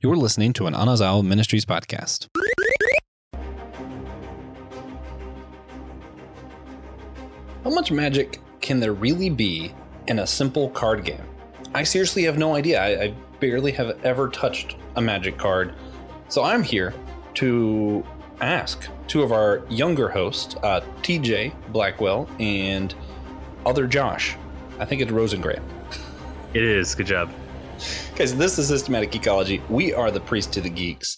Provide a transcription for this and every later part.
You're listening to an Anazao Ministries podcast. How much magic can there really be in a simple card game? I seriously have no idea. I barely have ever touched a magic card. So I'm here to ask two of our younger hosts, TJ Blackwell and other Josh. I think it's Rosengrant. It is. Good job. Guys, this is Systematic Ecology. We are the Priest to the Geeks.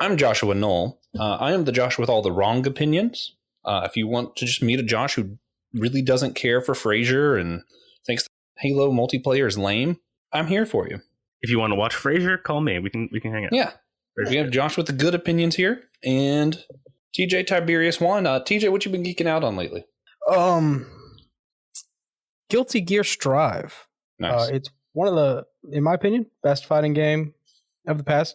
I'm Joshua Knoll. I am the Josh with all the wrong opinions. If you want to just meet a Josh who really doesn't care for Frasier and thinks Halo multiplayer is lame, I'm here for you. If you want to watch Frasier, call me. We can hang out. Yeah. We have Josh with the good opinions here and TJ Tiberius 1. TJ, what you been geeking out on lately? Guilty Gear Strive. Nice. It's one of the, in my opinion, best fighting game of the past,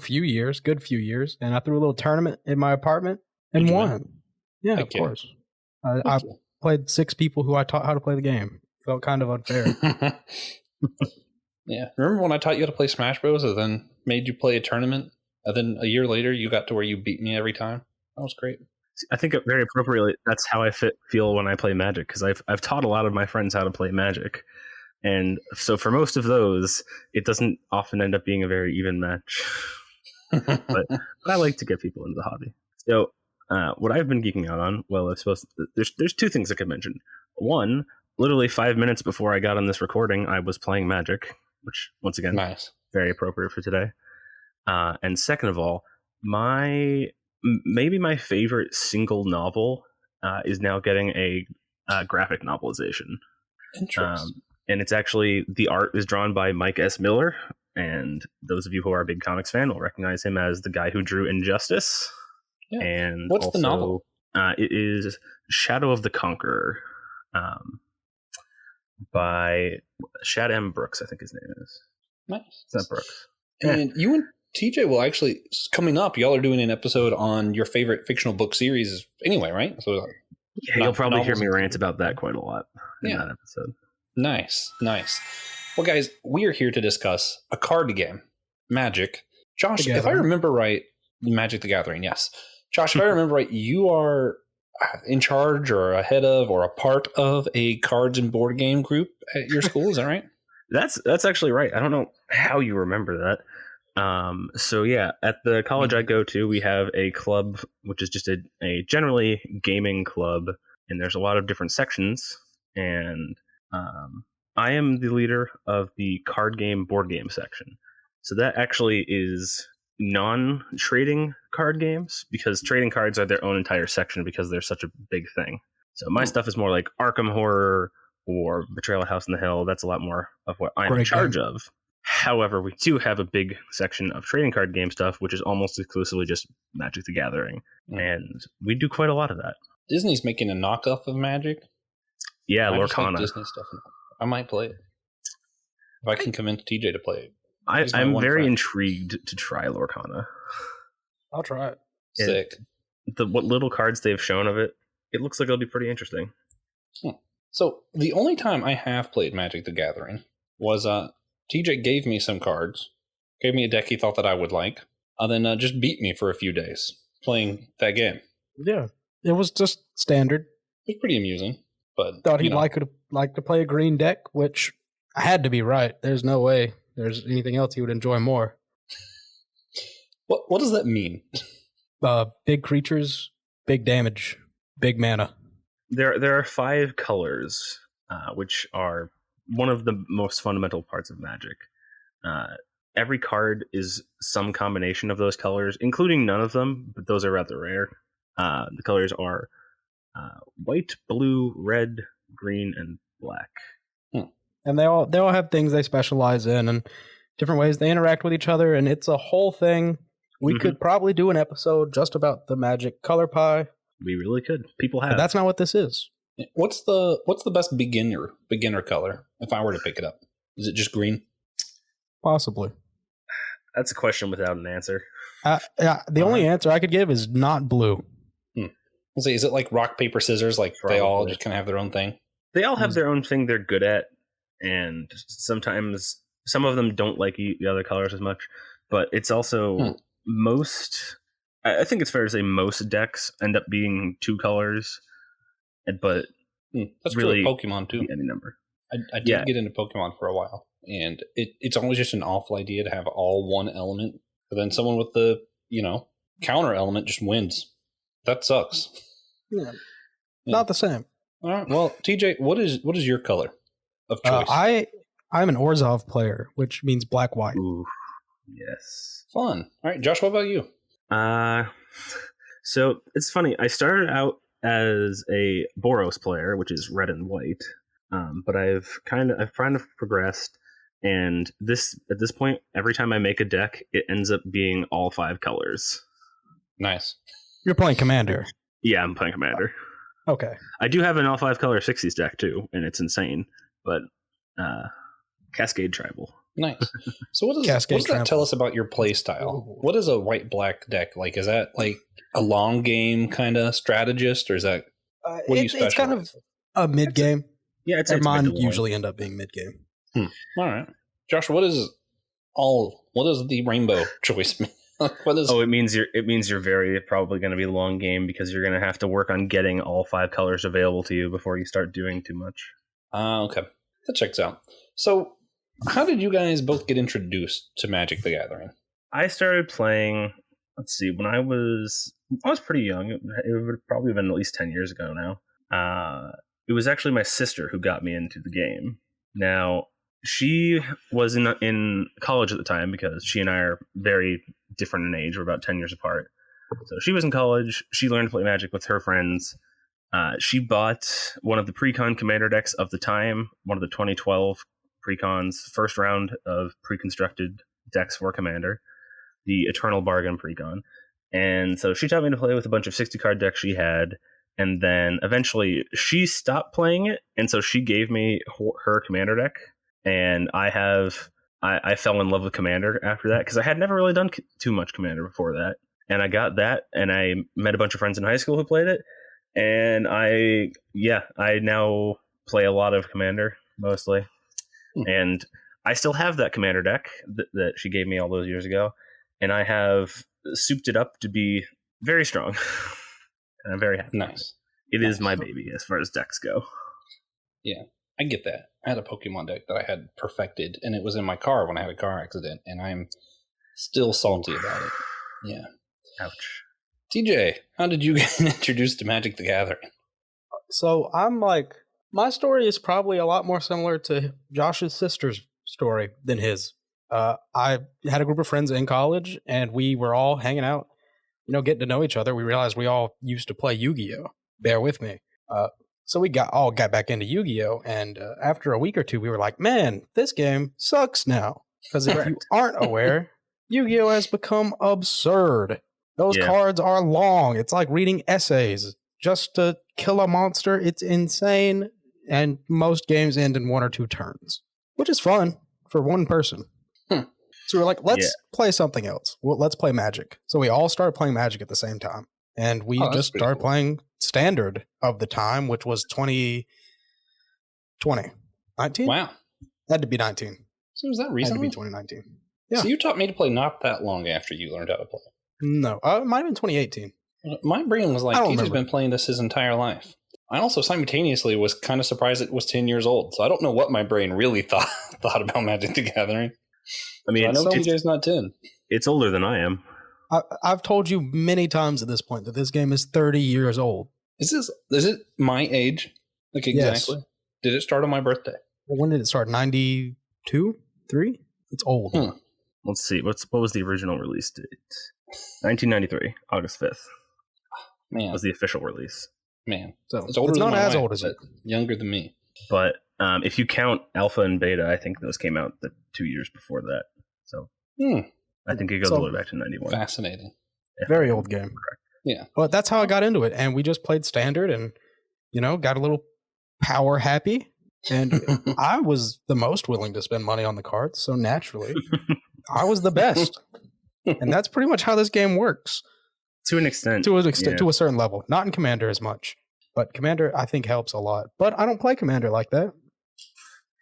few years, good few years. And I threw a little tournament in my apartment and won. Yeah, of course. I played 6 people who I taught how to play the game. Felt kind of unfair. Yeah. Remember when I taught you how to play Smash Bros. And then made you play a tournament? And then a year later, you got to where you beat me every time? That was great. I think very appropriately, that's how I feel when I play Magic, because I've taught a lot of my friends how to play Magic. And so for most of those, it doesn't often end up being a very even match. but I like to get people into the hobby. So what I've been geeking out on, well, I suppose there's 2 things I could mention. One, literally 5 minutes before I got on this recording, I was playing Magic, which, once again, nice, very appropriate for today. And second of all, maybe my favorite single novel is now getting a graphic novelization. Interesting. And it's actually, the art is drawn by Mike S. Miller, and those of you who are a big comics fan will recognize him as the guy who drew Injustice. Yeah. And what's also, the novel? It is Shadow of the Conqueror, by Shad M. Brooks, I think his name is. Nice. It's not Brooks. And you and TJ will actually, coming up, y'all are doing an episode on your favorite fictional book series anyway, right? So yeah, you'll probably hear me rant about that quite a lot in that episode. Nice. Well, guys, we are here to discuss a card game, Magic. Josh, if I remember right, Magic the Gathering, yes. Josh, if I remember right, you are in charge or a head of or a part of a cards and board game group at your school, is that right? That's actually right. I don't know how you remember that. So yeah, at the college I go to, we have a club, which is just a generally gaming club, and there's a lot of different sections, and I am the leader of the card game board game section. So that actually is non-trading card games, because trading cards are their own entire section because they're such a big thing. So my stuff is more like Arkham Horror or Betrayal at House on the Hill. That's a lot more of what I'm in charge of. However, we do have a big section of trading card game stuff, which is almost exclusively just Magic the Gathering. And we do quite a lot of that. Disney's making a knockoff of Magic. Yeah, Lorcana. Disney stuff. I might play it. If I can convince TJ to play it. I'm very intrigued to try Lorcana. I'll try it. Sick. What little cards they've shown of it, it looks like it'll be pretty interesting. So the only time I have played Magic the Gathering was TJ gave me some cards, gave me a deck he thought that I would like, and then just beat me for a few days playing that game. Yeah, it was just standard. It was pretty amusing, but thought he'd like to play a green deck, which I had to be right. There's no way there's anything else he would enjoy more. What does that mean? Big creatures, big damage, big mana. There are 5 colors, which are one of the most fundamental parts of Magic. Every card is some combination of those colors, including none of them, but those are rather rare. The colors are white, blue, red, green, and black. And they all have things they specialize in and different ways they interact with each other, and it's a whole thing. We could probably do an episode just about the Magic color pie. We really could. People have. But that's not what this is. What's the best beginner color if I were to pick it up? Is it just green? Possibly. That's a question without an answer. The only answer I could give is not blue. I'll say, is it like rock, paper, scissors? Like probably. They all just kind of have their own thing? They all have their own thing they're good at, and sometimes some of them don't like the other colors as much, but it's also most. I think it's fair to say most decks end up being 2 colors, but that's really true of Pokemon too. Any number. I did get into Pokemon for a while, and it's always just an awful idea to have all one element, but then someone with the counter element just wins. That sucks. Yeah. Not the same. All right. Well, TJ, what is your color of choice? I'm an Orzhov player, which means black white. Ooh, yes. Fun. All right, Josh, what about you? So it's funny. I started out as a Boros player, which is red and white. But I've kind of progressed, and at this point, every time I make a deck, it ends up being all 5 colors. Nice. You're playing Commander. Yeah, I'm playing Commander. Okay. I do have an all 5 color 60s deck too, and it's insane. But Cascade Tribal. Nice. So what does that tell us about your play style? Ooh. What is a white-black deck like? Is that like a long game kind of strategist, or is that what do you specialize? It's kind of a mid game. Yeah, it's mine usually end up being mid game. All right, Josh. What does the rainbow choice mean? It means you're very probably going to be long game because you're going to have to work on getting all 5 colors available to you before you start doing too much. Okay, that checks out. So, how did you guys both get introduced to Magic the Gathering? I started playing. Let's see, when I was pretty young. It would probably have been at least 10 years ago now. It was actually my sister who got me into the game. Now, she was in college at the time because she and I are very different in age. We're about 10 years apart. So she was in college. She learned to play Magic with her friends. She bought one of the pre-con Commander decks of the time, one of the 2012 pre-cons, first round of pre-constructed decks for Commander, the Eternal Bargain pre-con. And so she taught me to play with a bunch of 60-card decks she had. And then eventually she stopped playing it. And so she gave me her Commander deck. And I fell in love with Commander after that because I had never really done too much Commander before that. And I got that, and I met a bunch of friends in high school who played it. And I now play a lot of Commander, mostly. And I still have that Commander deck that she gave me all those years ago. And I have souped it up to be very strong. And I'm very happy. Nice. It is my baby as far as decks go. Yeah, I get that. I had a Pokemon deck that I had perfected, and it was in my car when I had a car accident, and I'm still salty about it. Yeah. Ouch. TJ, how did you get introduced to Magic the Gathering? So my story is probably a lot more similar to Josh's sister's story than his. I had a group of friends in college, and we were all hanging out, getting to know each other. We realized we all used to play Yu-Gi-Oh! Bear with me. So we all got back into Yu-Gi-Oh! And after a week or two, we were like, man, this game sucks now. Because if you aren't aware, Yu-Gi-Oh! Has become absurd. Those cards are long. It's like reading essays just to kill a monster. It's insane. And most games end in 1 or 2 turns, which is fun for one person. So we're like, let's play something else. Well, let's play Magic. So we all started playing Magic at the same time. And we just started playing Standard of the time, which was 2020. 19? Wow. Had to be 19. So was that recently? Had to be 2019. Yeah. So you taught me to play not that long after you learned how to play. No, it might have been 2018. My brain was like, TJ's been playing this his entire life. I also simultaneously was kind of surprised it was 10 years old. So I don't know what my brain really thought about Magic the Gathering. I mean, I know TJ's not 10. It's older than I am. I've told you many times at this point that this game is 30 years old. Is it my age? Like exactly? Yes. Did it start on my birthday? When did it start? 92? 3? It's old. Let's see. What was the original release date? 1993, August 5th. Man. Was the official release. Man. So it's not as old as it. Younger than me. But if you count Alpha and Beta, I think those came out the 2 years before that. So I think it goes all the way back to 91. Fascinating. Very old game. Yeah. But that's how I got into it. And we just played Standard and, got a little power happy. And I was the most willing to spend money on the cards. So naturally, I was the best. And that's pretty much how this game works. To an extent. To a certain level. Not in Commander as much. But Commander, I think, helps a lot. But I don't play Commander like that.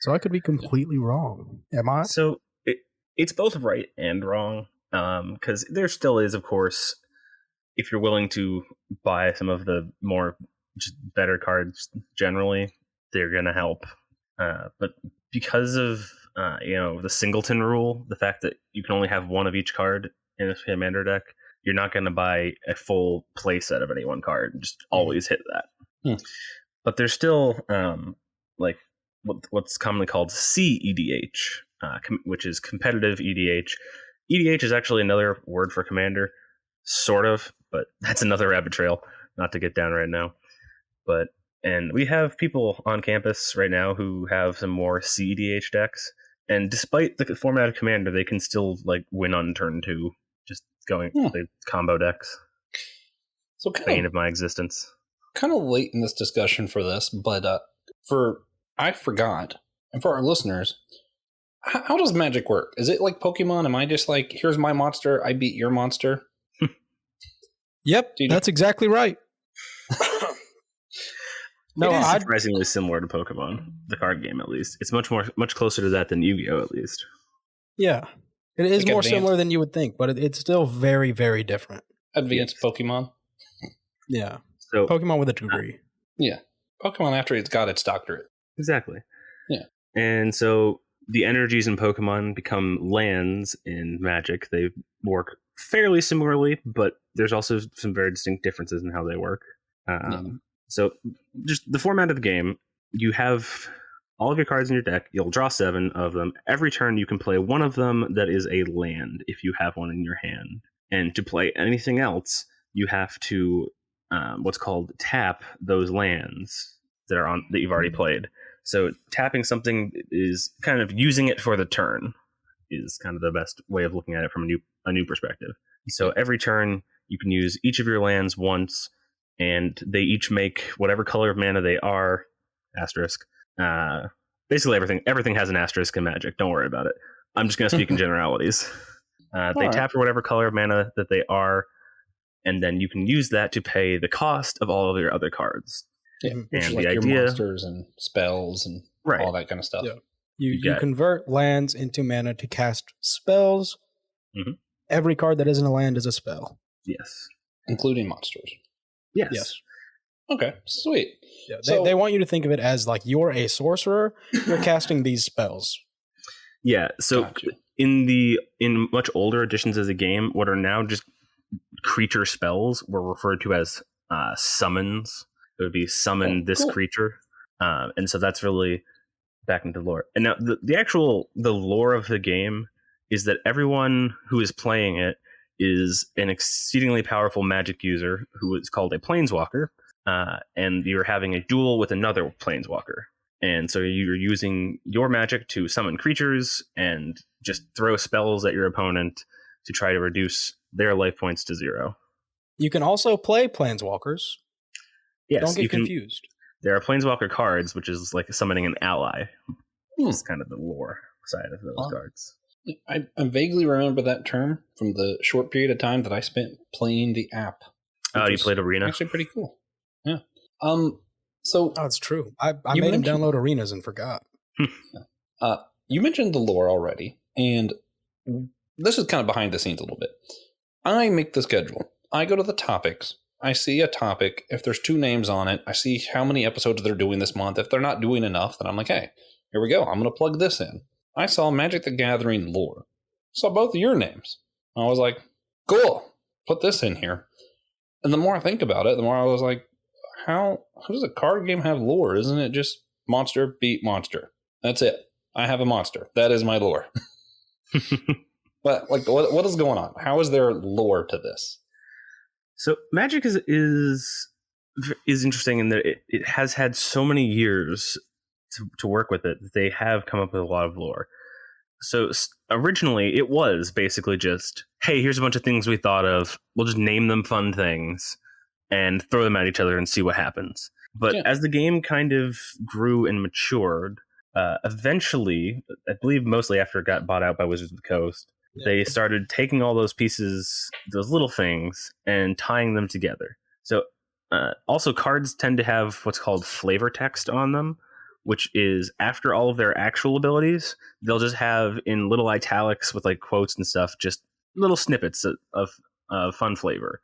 So I could be completely wrong. Am I? So it's both right and wrong, because there still is, of course, if you're willing to buy some of the more just better cards generally, they're going to help. But because of the singleton rule, the fact that you can only have one of each card in a commander deck, you're not going to buy a full play set of any one card and just always hit that. But there's still what's commonly called CEDH, which is competitive EDH. EDH is actually another word for commander, sort of, but that's another rabbit trail, not to get down right now. And we have people on campus right now who have some more CEDH decks, and despite the format of commander, they can still win on turn 2, just going the combo decks. So bane of my existence. Kind of late in this discussion for this, but I forgot, and for our listeners, how does Magic work? Is it like Pokemon? Am I just like, here's my monster, I beat your monster? Yep, that's exactly right. No, it is surprisingly similar to Pokemon, the card game at least. It's much closer to that than Yu-Gi-Oh! At least. Yeah, it is more similar than you would think, but it's still very, very different. Advanced Pokemon? Yeah. So Pokemon with a degree. Yeah. Pokemon after it's got its doctorate. Exactly. Yeah. And so the energies in Pokemon become lands in Magic. They work fairly similarly, but there's also some very distinct differences in how they work. So just the format of the game, you have all of your cards in your deck. You'll draw 7 of them. Every turn you can play one of them that is a land if you have one in your hand. And to play anything else, you have to what's called tap those lands that you've already played. So tapping something is kind of using it for the turn, is kind of the best way of looking at it from a new perspective. So every turn you can use each of your lands once, and they each make whatever color of mana they are, asterisk. Basically everything has an asterisk in Magic. Don't worry about it. I'm just going to speak in generalities. They tap for whatever color of mana that they are, and then you can use that to pay the cost of all of your other cards. Yeah, and the idea, your monsters and spells and all that kind of stuff. Yeah. You convert lands into mana to cast spells. Mm-hmm. Every card that isn't a land is a spell. Yes. Including monsters. Yes. Okay, sweet. Yeah, they want you to think of it as like you're a sorcerer, you're casting these spells. Yeah, so in much older editions of the game, what are now just creature spells were referred to as summons. It would be summon this creature. And so that's really back into lore. And now the lore of the game is that everyone who is playing it is an exceedingly powerful magic user who is called a planeswalker, and you're having a duel with another planeswalker. And so you're using your magic to summon creatures and just throw spells at your opponent to try to reduce their life points to 0. You can also play planeswalkers. Yes, don't get confused. There are planeswalker cards, which is like summoning an ally. It's kind of the lore side of those cards. I vaguely remember that term from the short period of time that I spent playing the app. Oh, you played Arena? Actually pretty cool. Yeah. It's true. I made him download Arenas and forgot. You mentioned the lore already, and this is kind of behind the scenes a little bit. I make the schedule. I go to the topics. I see a topic. If there's 2 names on it, I see how many episodes they're doing this month. If they're not doing enough, then I'm like, hey, here we go. I'm going to plug this in. I saw Magic the Gathering lore. Saw both of your names. I was like, cool. Put this in here. And the more I think about it, the more I was like, how does a card game have lore? Isn't it just monster beat monster? That's it. I have a monster. That is my lore. But what is going on? How is there lore to this? So Magic is interesting in that it has had so many years to work with it. They have come up with a lot of lore. So originally it was basically just, hey, here's a bunch of things we thought of. We'll just name them fun things and throw them at each other and see what happens. But as the game kind of grew and matured, eventually, I believe mostly after it got bought out by Wizards of the Coast, they started taking all those pieces, those little things, and tying them together. So also cards tend to have what's called flavor text on them, which is after all of their actual abilities, they'll just have in little italics with like quotes and stuff, just little snippets of fun flavor.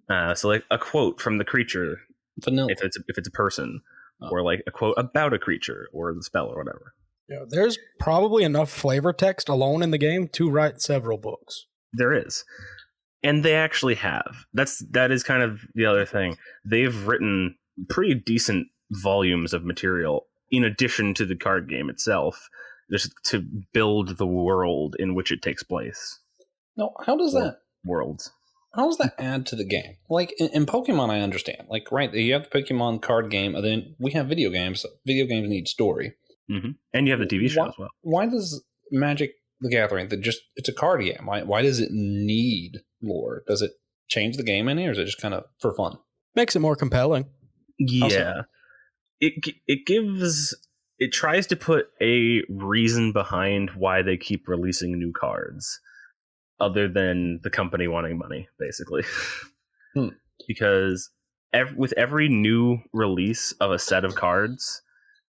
Yeah. So like a quote from the creature, vanilla, if it's a person, or like a quote about a creature or the spell or whatever. Yeah, there's probably enough flavor text alone in the game to write several books. There is. And they actually have. That is kind of the other thing. They've written pretty decent volumes of material in addition to the card game itself, just to build the world in which it takes place. No, how does that worlds? How does that add to the game? Like in Pokemon, I understand. Like, right, you have the Pokemon card game, and then we have video games. Video games need story, and you have the TV show as well. Why does Magic the Gathering, it's a card game? Why does it need lore? Does it change the game any, or is it just kind of for fun? Makes it more compelling. Yeah, it tries to put a reason behind why they keep releasing new cards, other than the company wanting money, basically. Because with every new release of a set of cards,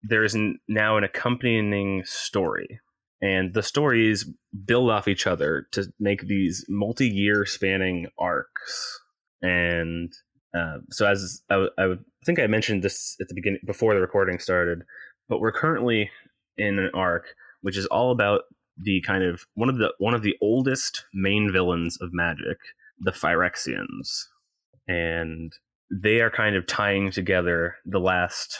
there is now an accompanying story. And the stories build off each other to make these multi-year spanning arcs. And so as I would think I mentioned this at the beginning, before the recording started, but we're currently in an arc which is all about the kind of one of the oldest main villains of Magic, the Phyrexians. And they are kind of tying together the last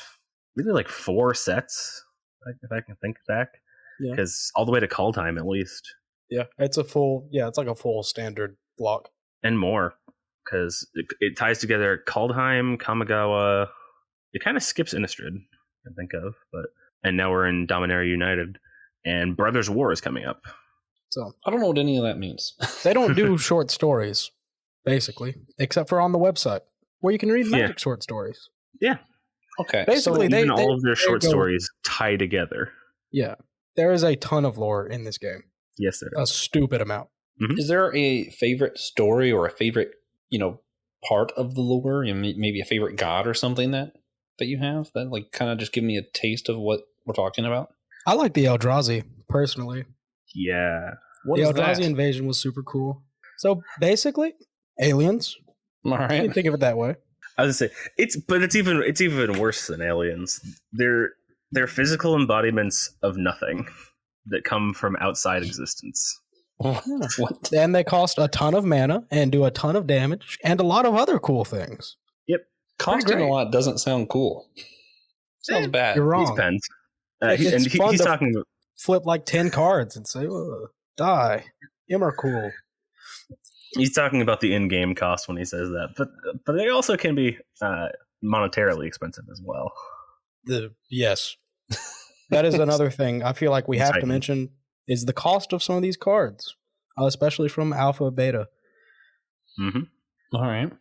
really like 4 sets, if I can think back. Because all the way to Kaldheim, at least. Yeah, it's like a full standard block. And more, because it ties together Kaldheim, Kamigawa. It kind of skips Innistrad, I think of, and now we're in Dominaria United, and Brothers War is coming up. So I don't know what any of that means. They don't do short stories, basically, except for on the website, where you can read Magic short stories. Yeah. Okay. Basically, so all of their short stories tie together. Yeah. There is a ton of lore in this game. Yes, there is. A stupid amount. Is there a favorite story or a favorite, part of the lore? Maybe a favorite god or something that you have that like kind of just give me a taste of what we're talking about? I like the Eldrazi, personally. Yeah. The Eldrazi invasion was super cool. So basically, aliens. All right. You can think of it that way. I was gonna say it's even worse than aliens. They're physical embodiments of nothing that come from outside existence. What? And they cost a ton of mana and do a ton of damage and a lot of other cool things. Yep. Costing a lot doesn't sound cool. Sounds bad. You're wrong. It depends. He's talking about flip like 10 cards and say, die. Cool. He's talking about the in-game cost when he says that. But they also can be monetarily expensive as well. Yes. That is another thing I feel like we have to mention is the cost of some of these cards, especially from Alpha Beta. All right.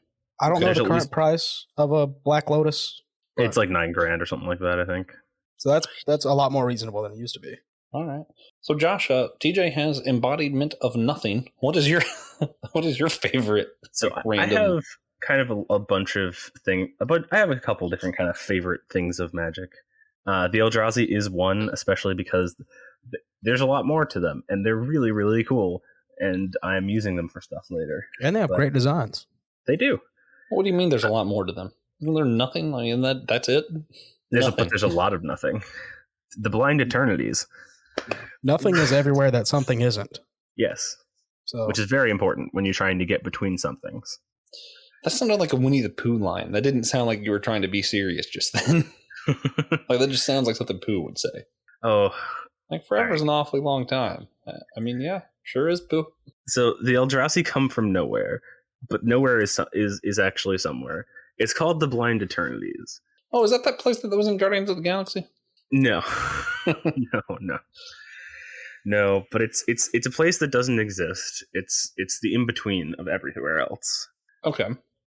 I don't know the current price of a Black Lotus. It's like $9,000 or something like that, I think. So that's a lot more reasonable than it used to be. All right. So Josh, TJ has embodiment of nothing. What is your favorite? So random? I have kind of a bunch of things, but I have a couple different kind of favorite things of Magic. The Eldrazi is one, especially because there's a lot more to them, and they're really, really cool, and I'm using them for stuff later. And they have great designs. They do. What do you mean there's a lot more to them? Isn't there nothing? I mean, that's it? There's a lot of nothing. The Blind Eternities. Nothing is everywhere that something isn't. Yes. So, which is very important when you're trying to get between some things. That sounded like a Winnie the Pooh line. That didn't sound like you were trying to be serious just then. Like that just sounds like something Pooh would say. Oh. Like forever is an awfully long time. I mean, yeah, sure is Pooh. So the Eldrazi come from nowhere, but nowhere is actually somewhere. It's called the Blind Eternities. Oh, is that place that was in Guardians of the Galaxy? No. No, but it's a place that doesn't exist. It's the in-between of everywhere else. Okay.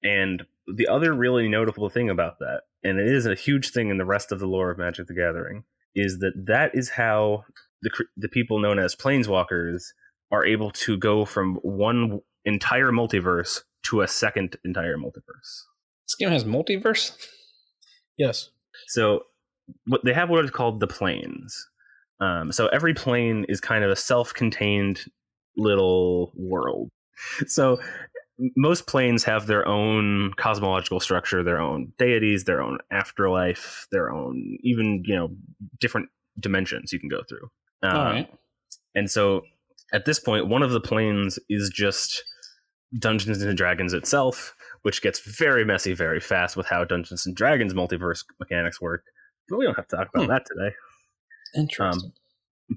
And the other really notable thing about that, and it is a huge thing in the rest of the lore of Magic the Gathering, is that is how the people known as Planeswalkers are able to go from one entire multiverse to a second entire multiverse. This game has multiverse? Yes. So what is called the planes. So every plane is kind of a self-contained little world. So most planes have their own cosmological structure, their own deities, their own afterlife, their own even different dimensions you can go through. All right. And so at this point, one of the planes is just Dungeons and Dragons itself, which gets very messy very fast with how Dungeons and Dragons multiverse mechanics work. But we don't have to talk about that today. Interesting.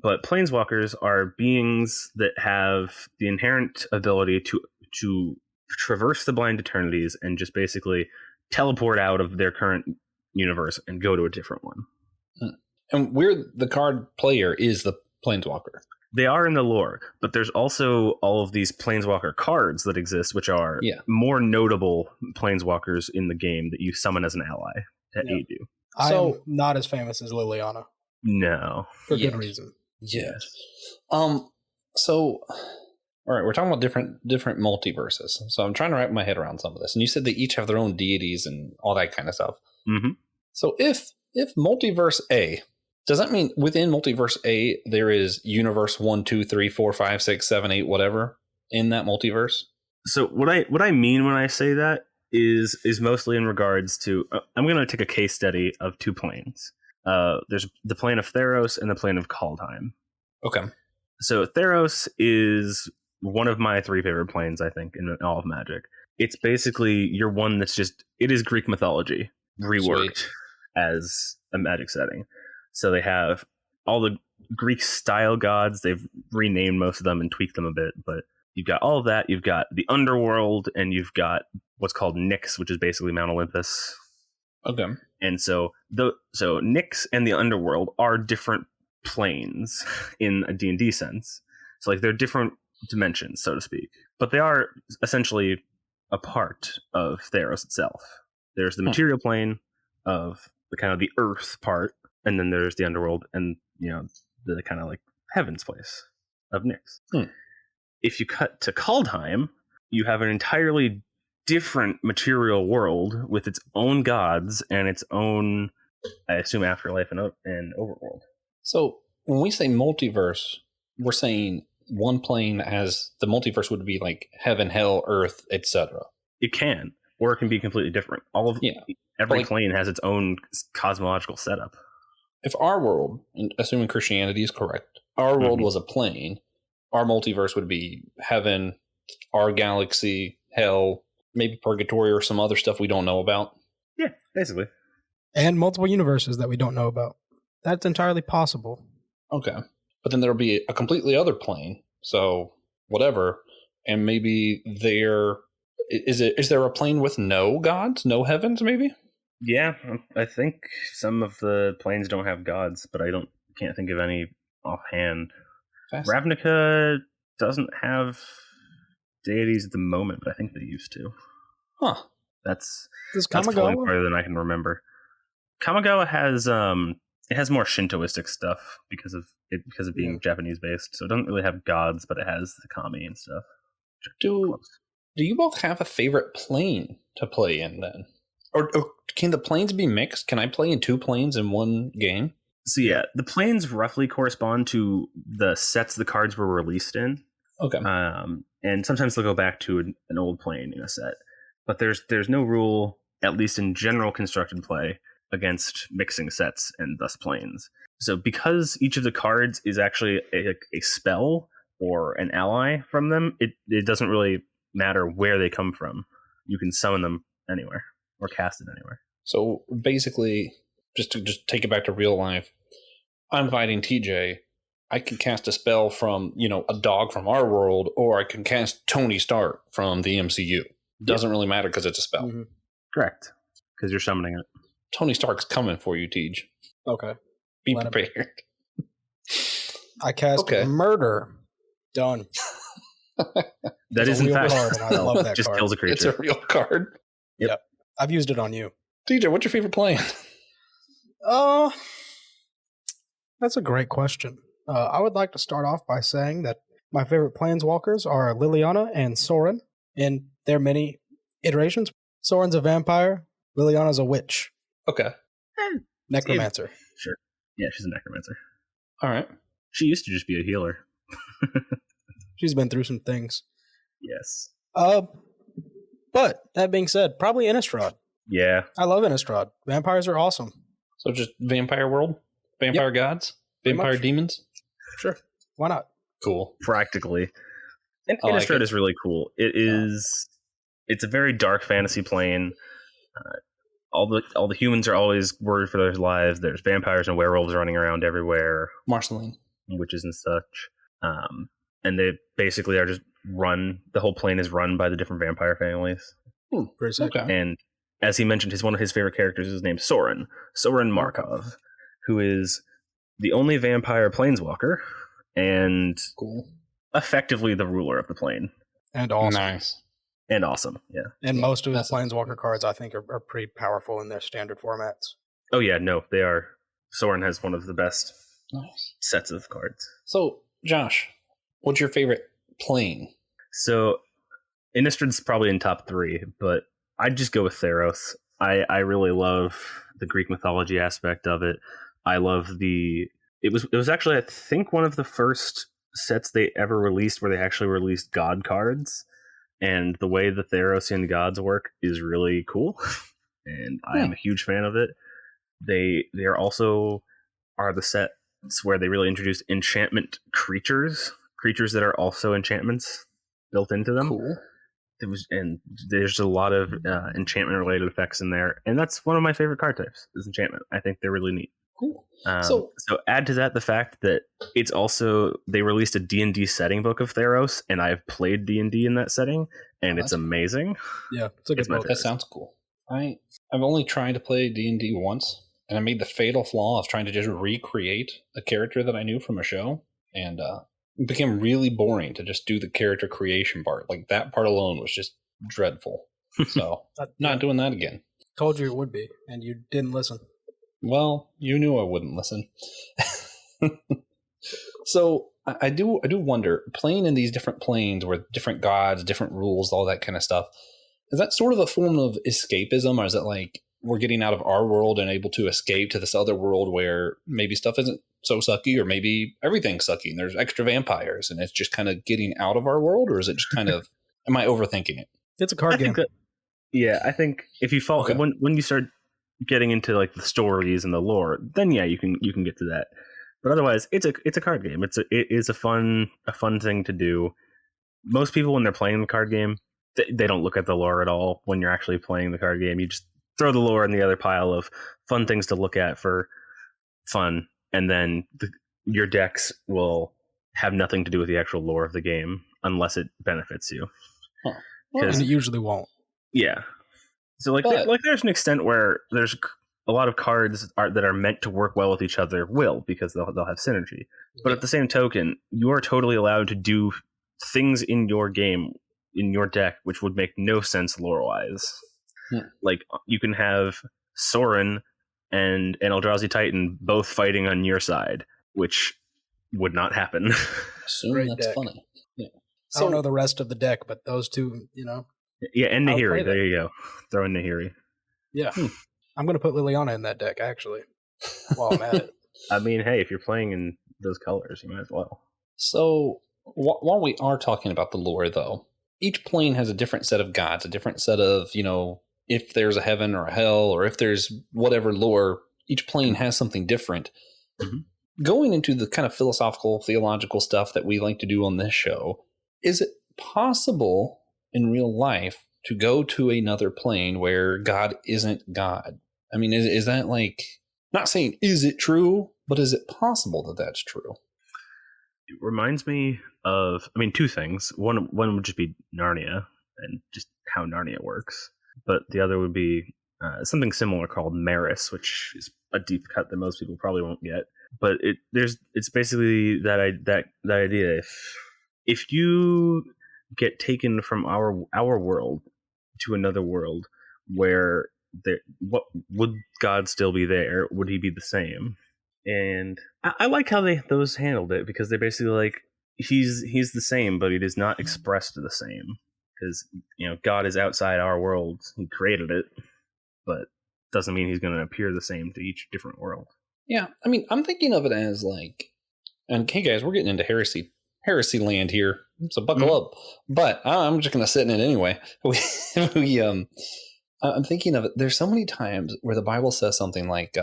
But planeswalkers are beings that have the inherent ability to traverse the blind eternities and just basically teleport out of their current universe and go to a different one. And the card player is the planeswalker. They are in the lore, but there's also all of these planeswalker cards that exist, which are more notable planeswalkers in the game that you summon as an ally to aid you. I'm not as famous as Liliana. No. For good reason. Yes. So, all right, we're talking about different multiverses. So I'm trying to wrap my head around some of this. And you said they each have their own deities and all that kind of stuff. Mm-hmm. So if multiverse A, does that mean within multiverse A there is universe 1, 2, 3, 4, 5, 6, 7, 8, whatever in that multiverse? So what I mean when I say that is mostly in regards to I'm going to take a case study of two planes. There's the plane of Theros and the plane of Kaldheim. Okay. So Theros is one of my three favorite planes, I think, in all of Magic. It's basically your one that's it is Greek mythology reworked as a Magic setting. So they have all the Greek style gods. They've renamed most of them and tweaked them a bit, but you've got all of that. You've got the underworld, and you've got what's called Nyx, which is basically Mount Olympus. Okay. And so Nyx and the underworld are different planes in a D&D sense. So like they're different dimensions, so to speak. But they are essentially a part of Theros itself. There's the material plane of the kind of the earth part, and then there's the underworld and the kind of like heaven's place of Nyx. If you cut to Kaldheim, you have an entirely different material world with its own gods and its own, I assume, afterlife and overworld. So when we say multiverse, we're saying one plane as the multiverse would be like heaven, hell, earth, etc. It can, or it can be completely different. Every plane has its own cosmological setup. If our world, assuming Christianity is correct, our world was a plane, our multiverse would be heaven, our galaxy, hell, maybe purgatory or some other stuff we don't know about. Yeah, basically. And multiple universes that we don't know about. That's entirely possible. Okay. But then there'll be a completely other plane. So whatever. And maybe is there a plane with no gods, no heavens maybe? Yeah, I think some of the planes don't have gods, but can't think of any offhand. Ravnica doesn't have deities at the moment, but I think they used to. Huh. That's Kamigawa? probably farther than I can remember. Kamigawa has more Shintoistic stuff because of being Japanese based, so it doesn't really have gods, but it has the kami and stuff. Do you both have a favorite plane to play in then? Or can the planes be mixed? Can I play in two planes in one game? So yeah, the planes roughly correspond to the sets the cards were released in. Okay. And sometimes they'll go back to an old plane in a set. But there's no rule, at least in general constructed play, against mixing sets and thus planes. So because each of the cards is actually a spell or an ally from them, it doesn't really matter where they come from. You can summon them anywhere or cast it anywhere. So basically, just to take it back to real life, I'm fighting TJ. I can cast a spell from, a dog from our world, or I can cast Tony Stark from the MCU. Doesn't really matter because it's a spell. Mm-hmm. Correct. Because you're summoning it. Tony Stark's coming for you, Tej. Okay. Be prepared. I cast murder. Done. That is in fact card, and I love that just card. kills a creature. It's a real card. Yep. I've used it on you. TJ, what's your favorite plane? That's a great question. I would like to start off by saying that my favorite planeswalkers are Liliana and Sorin in their many iterations. Sorin's a vampire. Liliana's a witch. Okay. Necromancer. Sure. Yeah, she's a necromancer. All right. She used to just be a healer. She's been through some things. Yes. But that being said, probably Innistrad. Yeah. I love Innistrad. Vampires are awesome. So just vampire world? Vampire gods? Vampire demons? Sure. Why not? Cool. Practically. And like Innistrad it. is really cool. It's a very dark fantasy plane. All the humans are always worried for their lives. There's vampires and werewolves running around everywhere. Marceline. Witches and such. And they basically are just the whole plane is run by the different vampire families. Okay. And as he mentioned, one of his favorite characters is named Soren Markov, who is the only vampire planeswalker and effectively the ruler of the plane. And awesome. Nice. And awesome, yeah. And most of his planeswalker cards, I think, are pretty powerful in their standard formats. Oh yeah, no, they are. Soren has one of the best sets of cards. So, Josh, what's your favorite plane? So, Innistrad's probably in top 3, but I'd just go with Theros. I really love the Greek mythology aspect of it. I love it was actually, I think, one of the first sets they ever released where they actually released god cards, and the way the Therosian gods work is really cool, and I am a huge fan of it. They are also the sets where they really introduced enchantment creatures that are also enchantments built into them. Cool. And there's a lot of enchantment related effects in there, and that's one of my favorite card types is enchantment. I think they're really neat. Cool. So add to that the fact that it's also, they released a D&D setting book of Theros, and I've played D&D in that setting, and it's amazing. Yeah, it's a good book. That sounds cool. I've only tried to play D&D once, and I made the fatal flaw of trying to just recreate a character that I knew from a show, and it became really boring to just do the character creation part. Like, that part alone was just dreadful. So, not doing that again. Told you it would be, and you didn't listen. Well, you knew I wouldn't listen. So I do wonder, playing in these different planes where different gods, different rules, all that kind of stuff, is that sort of a form of escapism, or is it like we're getting out of our world and able to escape to this other world where maybe stuff isn't so sucky, or maybe everything's sucky and there's extra vampires and it's just kind of getting out of our world, or is it just kind of, am I overthinking it? It's a card game. I think if you fall when you start getting into like the stories and the lore, then yeah, you can get to that. But otherwise, it's a card game. It is a fun thing to do. Most people, when they're playing the card game, they don't look at the lore at all. When you're actually playing the card game, you just throw the lore in the other pile of fun things to look at for fun, and then your decks will have nothing to do with the actual lore of the game unless it benefits you. Huh. Well, and it usually won't. Yeah. So there's an extent where there's a lot of cards that are meant to work well with each other because they'll have synergy. But at the same token, you are totally allowed to do things in your game, in your deck, which would make no sense lore-wise. Like, you can have Soren and an Eldrazi Titan both fighting on your side, which would not happen. Assume that's funny. Yeah. I don't know the rest of the deck, but those two, Yeah, and Nahiri. There you go. Throw in Nahiri. Yeah. I'm going to put Liliana in that deck, actually, while I'm at it. I mean, hey, if you're playing in those colors, you might as well. So, while we are talking about the lore, though, each plane has a different set of gods, a different set of, if there's a heaven or a hell, or if there's whatever lore, each plane has something different. Mm-hmm. Going into the kind of philosophical, theological stuff that we like to do on this show, is it possible in real life to go to another plane where God isn't God? I mean, is that like, not saying is it true, but is it possible that that's true? It reminds me of, two things. One would just be Narnia and just how Narnia works. But the other would be something similar called Maris, which is a deep cut that most people probably won't get. But it's basically that idea. If you get taken from our world to another world, where what would God still be there? Would he be the same? And I like how those handled it, because they're basically like, he's the same, but it is not expressed the same, because God is outside our world. He created it, but doesn't mean he's going to appear the same to each different world. Yeah, I mean, I'm thinking of it as like, and hey guys, we're getting into heresy land here, so buckle up. But I'm just gonna sit in it anyway. I'm thinking of it. There's so many times where the Bible says something like,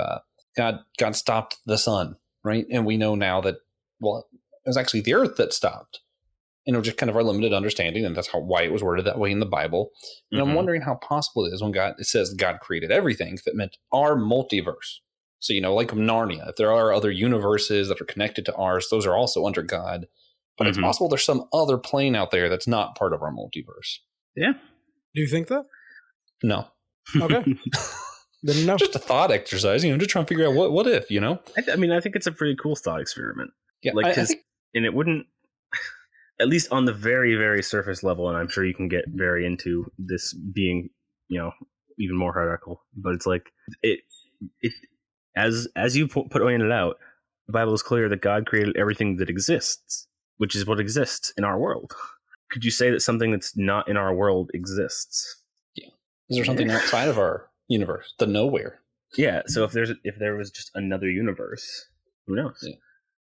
God stopped the sun, right? And we know now that, well, it was actually the earth that stopped. And it was just kind of our limited understanding, and that's why it was worded that way in the Bible. And I'm wondering how possible it is when it says God created everything, if it meant our multiverse. So, like Narnia, if there are other universes that are connected to ours, those are also under God. But it's possible there's some other plane out there that's not part of our multiverse. Yeah. Do you think that? No. Okay. Didn't know. Just a thought exercise, just trying to figure out what if, I mean, I think it's a pretty cool thought experiment. Yeah, like, and it wouldn't, at least on the very, very surface level, and I'm sure you can get very into this being, even more heretical, but it's like, it as you pointed out, the Bible is clear that God created everything that exists, which is what exists in our world. Could you say that something that's not in our world exists? Yeah. Is there something outside of our universe, the nowhere? Yeah. So if there was just another universe, who knows? Yeah.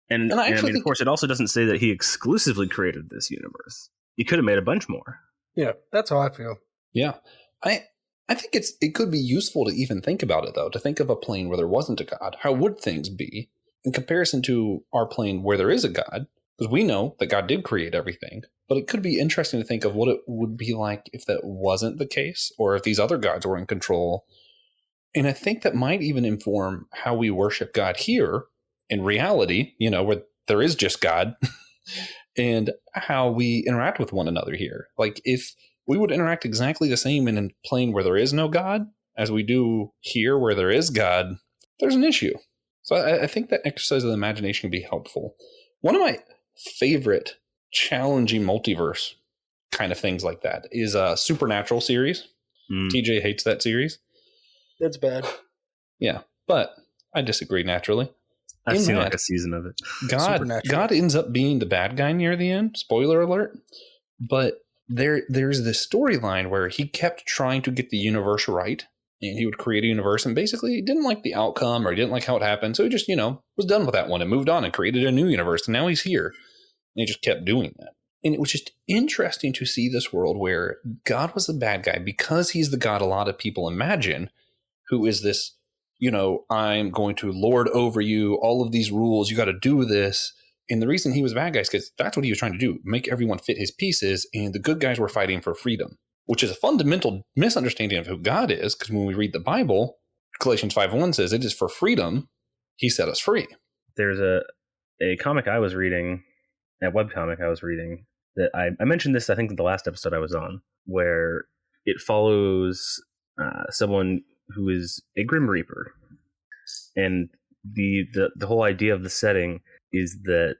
And I mean, of course, it also doesn't say that he exclusively created this universe. He could have made a bunch more. Yeah, that's how I feel. Yeah. I think it could be useful to even think about it, though, to think of a plane where there wasn't a God. How would things be in comparison to our plane where there is a God? Because we know that God did create everything, but it could be interesting to think of what it would be like if that wasn't the case, or if these other gods were in control. And I think that might even inform how we worship God here in reality, where there is just God, and how we interact with one another here. Like, if we would interact exactly the same in a plane where there is no God as we do here where there is God, there's an issue. So I think that exercise of the imagination can be helpful. One of my favorite challenging multiverse kind of things like that is a Supernatural series. TJ hates that series. It's bad. Yeah, but I disagree naturally. I've seen like a season of it. God ends up being the bad guy near the end. Spoiler alert. But there's this storyline where he kept trying to get the universe right, and he would create a universe, and basically he didn't like the outcome, or he didn't like how it happened, so he just, was done with that one and moved on and created a new universe, and now he's here. And he just kept doing that. And it was just interesting to see this world where God was the bad guy because he's the God a lot of people imagine, who is this, I'm going to lord over you, all of these rules, you got to do this. And the reason he was bad guy is because that's what he was trying to do, make everyone fit his pieces, and the good guys were fighting for freedom, which is a fundamental misunderstanding of who God is, because when we read the Bible, Galatians 5:1 says it is for freedom he set us free. There's a comic I was reading, a webcomic I was reading, that I mentioned this, I think, in the last episode I was on, where it follows someone who is a Grim Reaper. And the whole idea of the setting is that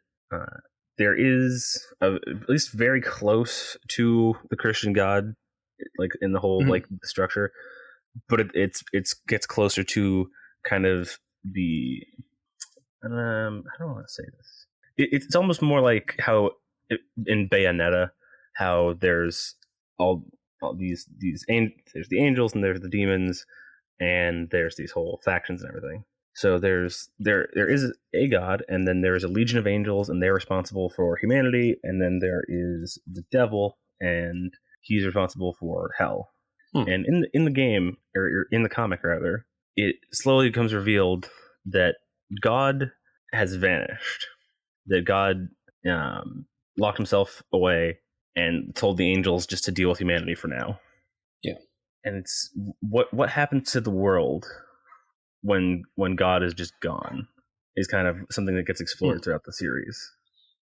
there is at least very close to the Christian God, like in the whole like structure, but it gets closer to kind of the I don't want to say this. It's almost more like how in Bayonetta, how there's all these there's the angels and there's the demons, and there's these whole factions and everything. So there is a God, and then there is a legion of angels, and they're responsible for humanity, and then there is the devil, and he's responsible for hell. And in the game, or in the comic rather, it slowly becomes revealed that God has vanished, that God locked himself away and told the angels just to deal with humanity for now. Yeah. And it's what happens to the world when God is just gone is kind of something that gets explored throughout the series.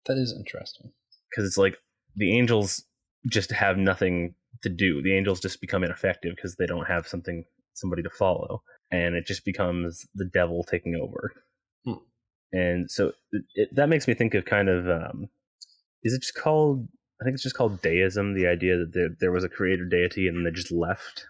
That is interesting. Because it's like the angels just have nothing to do. The angels just become ineffective because they don't have somebody to follow. And it just becomes the devil taking over. And so that makes me think of kind of, is it just called, I think it's just called deism, the idea that there was a creator deity and they just left.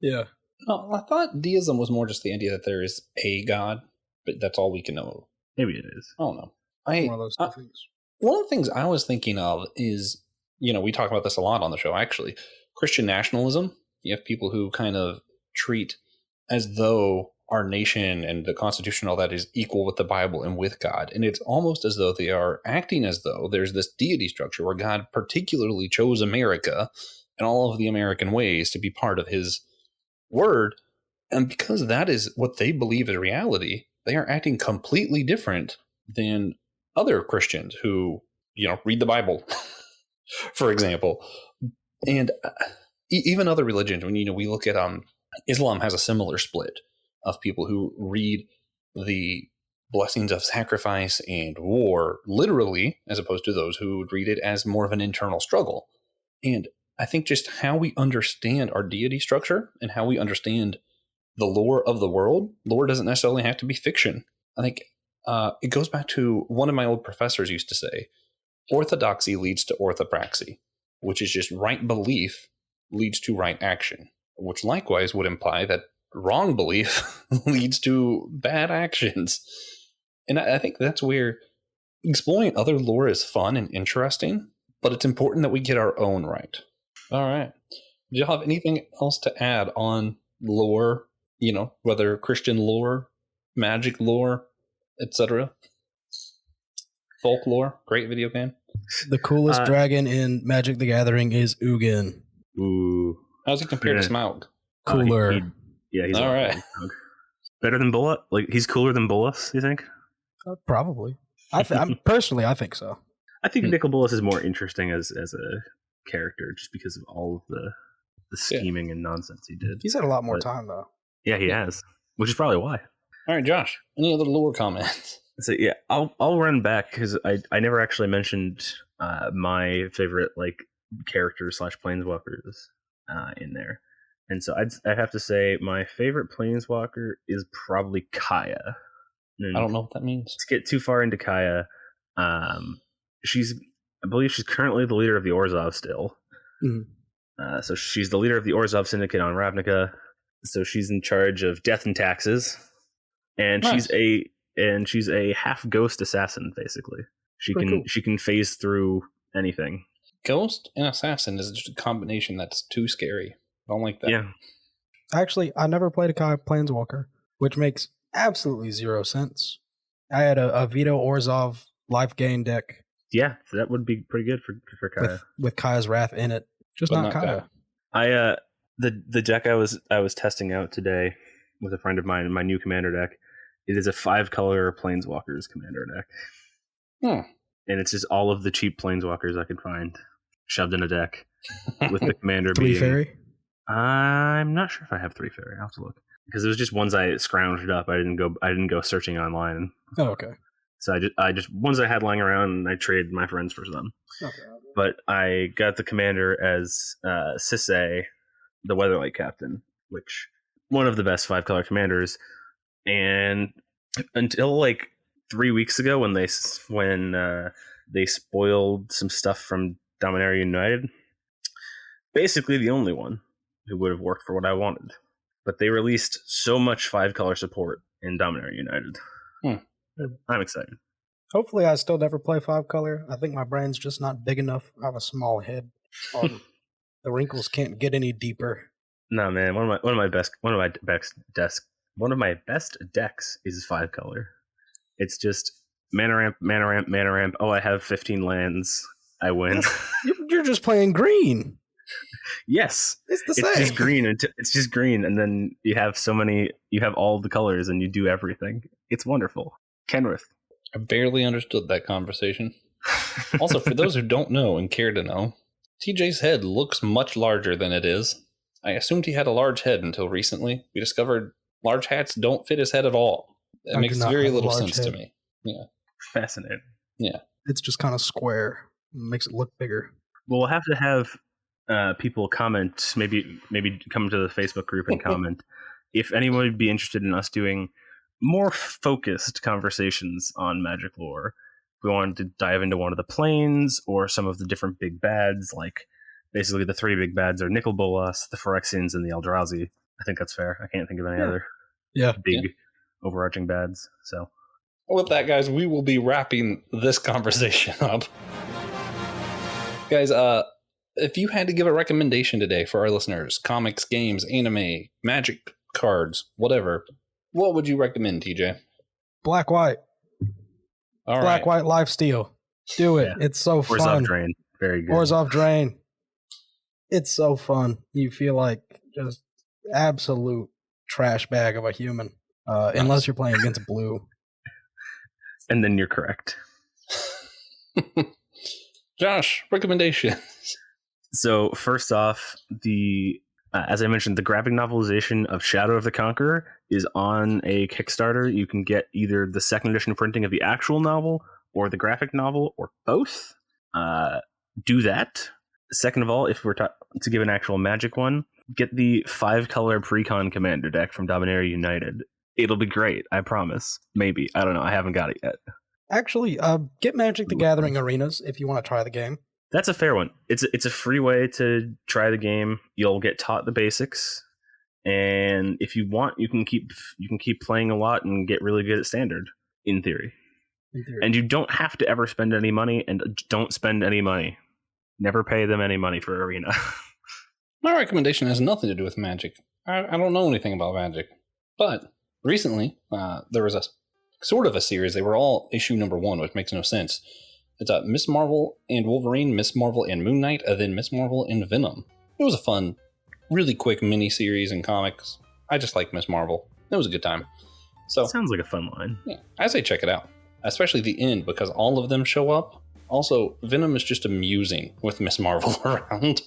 Yeah. No, I thought deism was more just the idea that there is a God, but that's all we can know. Maybe it is. I don't know. One of those two things. One of the things I was thinking of is, we talk about this a lot on the show, actually. Christian nationalism. You have people who kind of treat as though our nation and the Constitution, all that is equal with the Bible and with God. And it's almost as though they are acting as though there's this deity structure where God particularly chose America and all of the American ways to be part of his word. And because that is what they believe is reality, they are acting completely different than other Christians who, read the Bible, for example. And even other religions, when, we look at Islam has a similar split of people who read the blessings of sacrifice and war literally, as opposed to those who would read it as more of an internal struggle. And I think just how we understand our deity structure and how we understand the lore of the world, lore doesn't necessarily have to be fiction. I think it goes back to one of my old professors used to say, orthodoxy leads to orthopraxy, which is just right belief leads to right action, which likewise would imply that wrong belief leads to bad actions. And I think that's where exploring other lore is fun and interesting, but it's important that we get our own right. All right. Do you have anything else to add on lore, whether Christian lore, magic lore, etc.? Folklore, great video game. The coolest dragon in Magic the Gathering is Ugin. Ooh. How's he compared to Smaug? Cooler. He's all right. Better than Bolas? Like, he's cooler than Bolas, you think? Probably. Personally, I think so. I think Nicol Bolas is more interesting as a character just because of all of the scheming and nonsense he did. He's had a lot more time, though. Yeah, he has, which is probably why. All right, Josh, any other lore comments? So yeah, I'll run back because I never actually mentioned my favorite characters / planeswalkers in there, and so I'd have to say my favorite planeswalker is probably Kaya. And I don't know what that means. Let's get too far into Kaya. I believe she's currently the leader of the Orzhov still. Mm-hmm. So she's the leader of the Orzhov Syndicate on Ravnica. So she's in charge of death and taxes, and nice. she's a half ghost assassin. Basically, she can phase through anything. Ghost and assassin is just a combination that's too scary. I don't like that. Yeah. Actually, I never played a Kaya Planeswalker, which makes absolutely zero sense. I had a Vito Orzhov life gain deck. Yeah, that would be pretty good for Kaya. With Kaya's Wrath in it. Just not Kaya. The deck I was testing out today with a friend of mine, my new commander deck, it is a 5-color Planeswalkers commander deck. And it's just all of the cheap Planeswalkers I could find shoved in a deck with the commander 3 being... fairy? I'm not sure if I have 3 fairy. I'll have to look. Because it was just ones I scrounged up. I didn't go searching online. Oh, okay. So I just ones I had lying around, and I traded my friends for them. Okay. But I got the commander as Sisay, the Weatherlight Captain, which one of the best 5-color commanders. And until 3 weeks ago, when they spoiled some stuff from Dominaria United, basically the only one who would have worked for what I wanted. But they released so much 5-color support in Dominaria United. I'm excited. Hopefully I still never play 5-color. I think my brain's just not big enough. I have a small head. The wrinkles can't get any deeper. No, man. One of my best decks is 5-color. It's just mana ramp. Oh, I have 15 lands. I win. You're just playing green. Yes, it's the same. It's just green, and then you have you have all the colors, and you do everything. It's wonderful. Kenrith. I barely understood that conversation. Also, for those who don't know and care to know, TJ's head looks much larger than it is. I assumed he had a large head until recently. We discovered large hats don't fit his head at all. It makes very little sense to me. Yeah. Fascinating. Yeah. It's just kind of square. It makes it look bigger. Well, we'll have to have people comment, maybe come to the Facebook group and comment if anyone would be interested in us doing more focused conversations on Magic lore. If we wanted to dive into one of the planes or some of the different big bads, basically the 3 big bads are Nicol Bolas, the Phyrexians, and the Eldrazi. I think that's fair. I can't think of any other big overarching bads. So with that, guys, we will be wrapping this conversation up. Guys, if you had to give a recommendation today for our listeners, comics, games, anime, magic cards, whatever, What would you recommend, TJ? Black White. All Black right. White Lifesteal. Do it. Yeah. It's so fun. Orzhov Drain. Very good. Orzhov Drain. It's so fun. You feel like just absolute trash bag of a human. Unless you're playing against blue. And then you're correct. Josh, recommendations. So first off, as I mentioned, the graphic novelization of Shadow of the Conqueror is on a Kickstarter. You can get either the second edition printing of the actual novel or the graphic novel or both. Do that. Second of all, if we're to give an actual Magic one, get the 5-color Precon Commander deck from Dominaria United. It'll be great, I promise. Maybe. I don't know. I haven't got it yet. Actually, get Magic the Gathering Arenas if you want to try the game. That's a fair one. It's a free way to try the game. You'll get taught the basics, and if you want, you can keep playing a lot and get really good at Standard. In theory. And you don't have to ever spend any money, and don't spend any money. Never pay them any money for Arena. My recommendation has nothing to do with Magic. I don't know anything about Magic, but recently there was a sort of a series. They were all issue number 1, which makes no sense. It's Miss Marvel and Wolverine, Miss Marvel and Moon Knight, and then Miss Marvel and Venom. It was a fun, really quick mini-series in comics. I just like Miss Marvel. It was a good time. So sounds like a fun line. Yeah, I say check it out, especially the end, because all of them show up. Also, Venom is just amusing with Miss Marvel around.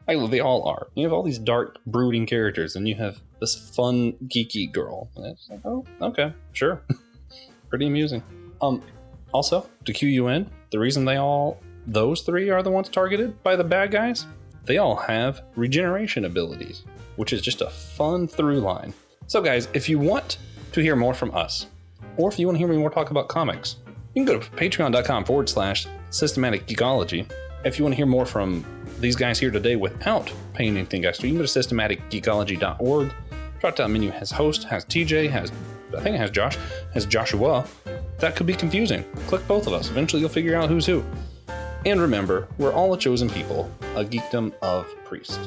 They all are. You have all these dark, brooding characters, and you have this fun, geeky girl. And it's like, oh, okay, sure. Pretty amusing. Also, to cue you in, the reason those 3 are the ones targeted by the bad guys, they all have regeneration abilities, which is just a fun through line. So guys, if you want to hear more from us, or if you want to hear me more talk about comics, you can go to patreon.com/systematic geekology. If you want to hear more from these guys here today without paying anything extra, you can go to systematicgeekology.org. Drop down menu has host, has TJ, I think it has Josh, has Joshua. That could be confusing. Click both of us. Eventually you'll figure out who's who. And remember, we're all a chosen people, a geekdom of priests.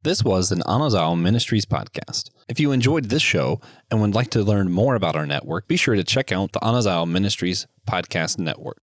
This was an Anazao Ministries podcast. If you enjoyed this show and would like to learn more about our network, be sure to check out the Anazao Ministries podcast network.